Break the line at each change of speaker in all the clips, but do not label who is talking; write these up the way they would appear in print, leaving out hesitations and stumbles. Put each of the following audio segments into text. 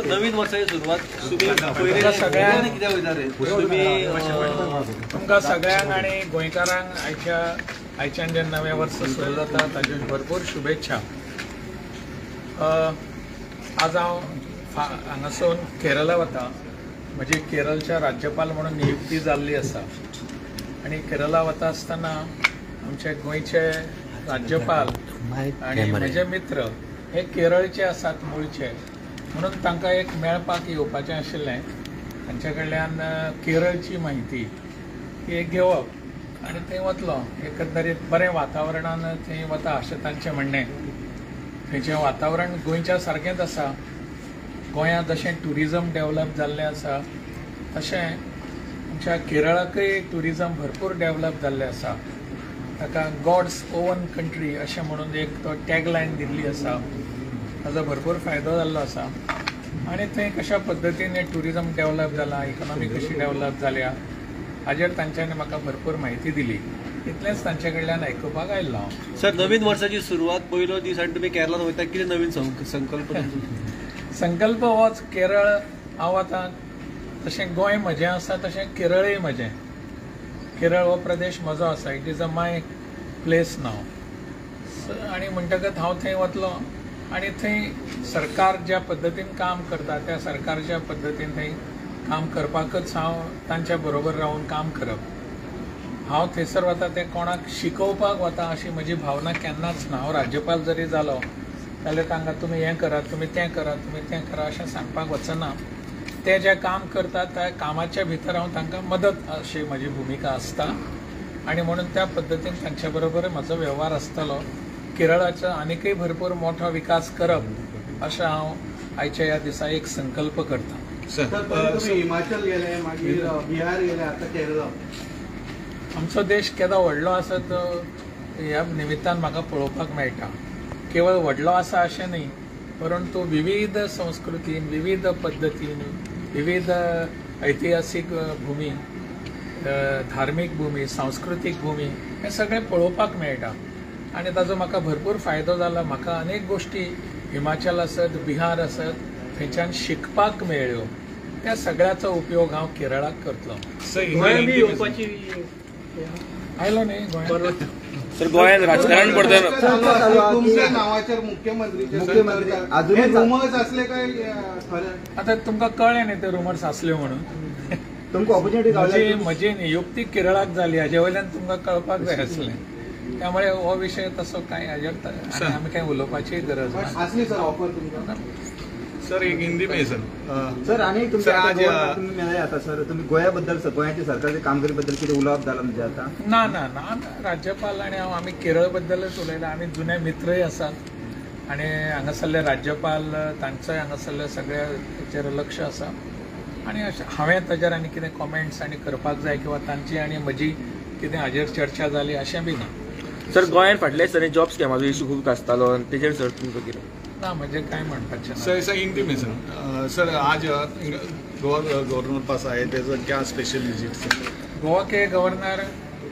नवीन वर्षाची सुरुवात
तुमकां सगळ्यांक आणि गोंयकारांक आयच्यान जे नवे वर्ष सुरू जाता ताच्यो भरपूर शुभेच्छा। आज हांव हांगासून केरला वता। म्हजी केरळच्या राज्यपाल म्हणून नियुक्ती जाल्ली आसा आणि केरला वता आसतना आमचे गोंयचे राज्यपाल आणि म्हजे मित्र हे केरळचे आसात मूळचे, म्हणून तांकां एक मेळपाक येवपाचें आशिल्लें। तांचे कडल्यान केरळची म्हायती ही घेवप आनी थंय वतलो। एकंदरीत बरें वातावरणान थंय वता अशें तांचें म्हणणें। थंयचें वातावरण गोंयच्या सारकेंच आसा। गोंयांत जशें ट्युरिजम डेव्हलप जाल्लें आसा तशें आमच्या केरळाकय ट्युरिजम भरपूर डेव्हलप जाल्लें आसा। ताका गॉड्स ओवन कंट्री अशें म्हणून एक तो टॅगलायन दिल्ली आसा। ताजो भरपूर फायदो जाल्लो आसा आनी थंय कशा पद्दतीन ट्युरिजम डेव्हलप जाला, इकॉनॉमी कशी डेव्हलप जाल्या हाजेर तांच्यांनी म्हाका भरपूर म्हायती दिली। इतलेंच तांचे कडल्यान आयकुपाक आयिल्लो हांव।
सर, नवीन वर्षाची सुरवात पयलो दीस आनी तुमी केरळान वयता, कितें नवीन
संकल्प होच। केरळ हांव आतां तशें गोंय म्हजें आसा तशें केरळय म्हजें। केरळ हो प्रदेश म्हजो आसा। इट इज माय प्लेस नाव। आनी म्हणटकच हांव थंय वतलो आनी थंय सरकार ज्या पद्दतीन काम करता त्या सरकारच्या पद्दतीन थंय काम करपाकच हांव तांच्या बरोबर रावन काम करप। हांव थंयसर वता तें कोणाक शिकोवपाक वता अशी म्हजी भावना केन्नाच ना। हांव राज्यपाल जरी जालो जाल्यार तांकां तुमी हें करात, तुमी तें करात, तुमी तें करा अशें सांगपाक वचना। ते जे काम करतात त्या कामाच्या भितर हांव तांकां मदत अशी म्हजी भुमिका आसता आनी म्हणून त्या पद्दतीन तांच्या बरोबर म्हजो वेव्हार आसतलो। केरळाचो आनीकय भरपूर मोठो विकास करप अशें हांव आयच्या ह्या दिसा एक संकल्प करता।
हिमाचल गेले, मागीर बिहार गेले, आतां केरळ।
आमचो देश केदो व्हडलो आसा तो ह्या निमित्तान म्हाका पळोवपाक मेळटा। केवळ व्हडलो आसा अशें न्ही, परंतु विविध संस्कृतीन, विविध पद्दतीन, विविध ऐतिहासीक भूमी, धार्मीक भूमी, सांस्कृतीक भूमी हे सगळें पळोवपाक मेळटा आनी ताजो म्हाका भरपूर फायदो जाला। म्हाका अनेक गोश्टी हिमाचल आसत, बिहार आसत थंयच्यान शिकपाक मेळ्ळ्यो। त्या सगळ्याचो उपयोग हांव केरळाक करतलो। आयलो न्ही गोंयांत।
सर, गोंयांत राजकारण पडटा
तुमच्या नावाचेर मुख्यमंत्री अजून रुमर्स असले काय खरें?
आतां तुमकां कळ्ळें न्ही ते रुमर्स आसल्यो म्हणून।
तुमकां ऑपॉर्च्युनिटी
म्हजी नियुक्ती केरळाक जाली हाजे वयल्यान तुमकां कळपाक जाय आसलें। त्यामुळे हो विशय तसो काय हाजेर आमी काय उलोवपाची गरज ना।
असली सर ऑफर तुमकां?
सर, एक हिंदी में सर
आणि तुमच्या तुम्ही मेळ्ळे आता सर, तुम्ही गोंयाबद्दल गोंयाच्या सरकारच्या कामगिरीबद्दल कितें उलोवप जाला म्हणजे आता?
ना ना ना, राज्यपाल आनी हांव आमी केरळ बद्दलच उलयला। आमी जुने मित्रय आसात आनी हांगासरले राज्यपाल तांचोय हांगासरले सगळ्या हेचेर लक्ष आसा आनी हांवें ताजेर आनी कितें कॉमेंट्स आनी करपाक जाय किंवा तांची आनी म्हजी कितें हाजेर चर्चा जाली अशें बी ना।
सर, गोंयांत फाटल्या दिसांनी जॉब स्कॅमाचो इशू खूब आसतालो, तेजेर सर तुमकां कितें?
ना, म्हणजे काय म्हणपाचें ना।
सर, हिंदी में सर आज गोवा गवर्नर पास आए थे, तो क्या स्पेशल विजिट सर?
गोवा के गवर्नर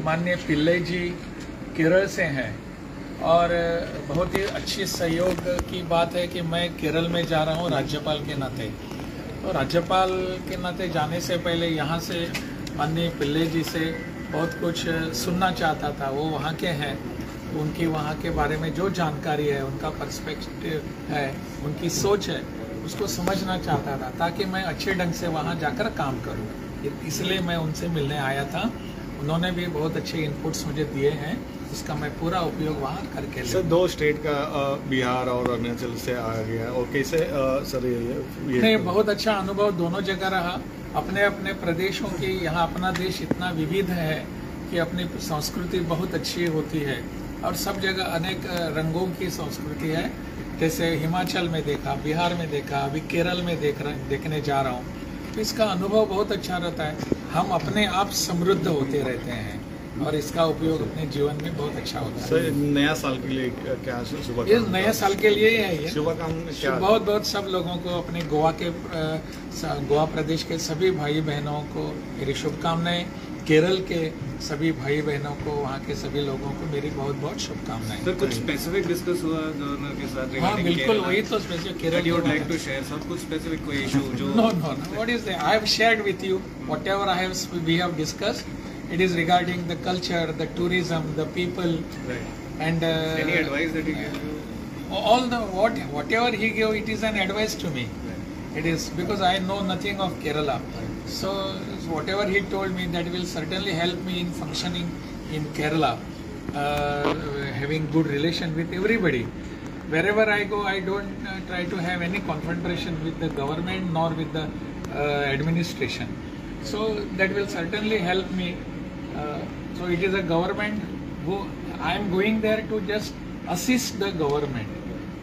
माननीय पिल्लई जी केरल से हैं और बहुत ही अच्छी सहयोग की बात है कि मैं केरल में जा रहा हूँ राज्यपाल के नाते। तो राज्यपाल के नाते जाने से पहले यहाँ से माननीय पिल्लई जी से बहुत कुछ सुनना चाहता था। वो वहाँ के हैं, उनकी वहाँ के बारे में जो जानकारी है, उनका पर्सपेक्टिव है, उनकी सोच है, उसको समझना चाहता था ताकि मैं अच्छे ढंग से वहाँ जाकर काम करूँ। इसलिए मैं उनसे मिलने आया था। उन्होंने भी बहुत अच्छे इनपुट्स मुझे दिए हैं, इसका मैं पूरा उपयोग वहाँ करके
सर, 2 स्टेट का बिहार और अरुणाचल से आ गया और कैसे सर ये
बहुत अच्छा अनुभव दोनों जगह रहा। अपने अपने प्रदेशों की, यहाँ अपना देश इतना विविध है कि अपनी संस्कृति बहुत अच्छी होती है और सब जगह अनेक रंगों की संस्कृति है। जैसे हिमाचल में देखा, बिहार में देखा, अभी केरल में देखने जा रहा हूँ, तो इसका अनुभव बहुत अच्छा रहता है। हम अपने आप समृद्ध होते रहते हैं और इसका उपयोग अपने जीवन में बहुत अच्छा होता है।
सर, नया साल के लिए क्या
ये नया साल के लिए ही है ये
शुभकामनाएं।
बहुत बहुत सब लोगों को, अपने गोवा प्रदेश के सभी भाई बहनों को मेरी शुभकामनाएं। केरल के सभी भाई बहनों को, वहाँ के सभी लोगों को मेरी बहुत बहुत शुभकामनाएं।
सर कुछ स्पेसिफिक डिस्कस हुआ गवर्नर के साथ
हाँ
regarding
बिल्कुल,
Kerala?
वही तो special
That
Kerala
you would like to share सब कुछ स्पेसिफिक कोई इशू जो
No. What is that? I have shared with you whatever we have discussed. It is regarding the culture, the tourism, the people,
right.
and
Any advice that he gave you?
all the whatever he gave, it is an advice to me. It is because I know nothing of Kerala. So whatever he told me, that will certainly help me in functioning in Kerala, having good relation with everybody. Wherever I go, I don't try to have any confrontation with the government nor with the administration. So that will certainly help me. So it is a government who I am going there to just assist the government.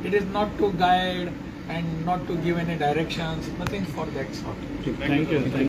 It is not to guide and not to give any directions, nothing for that sort.
Thank you.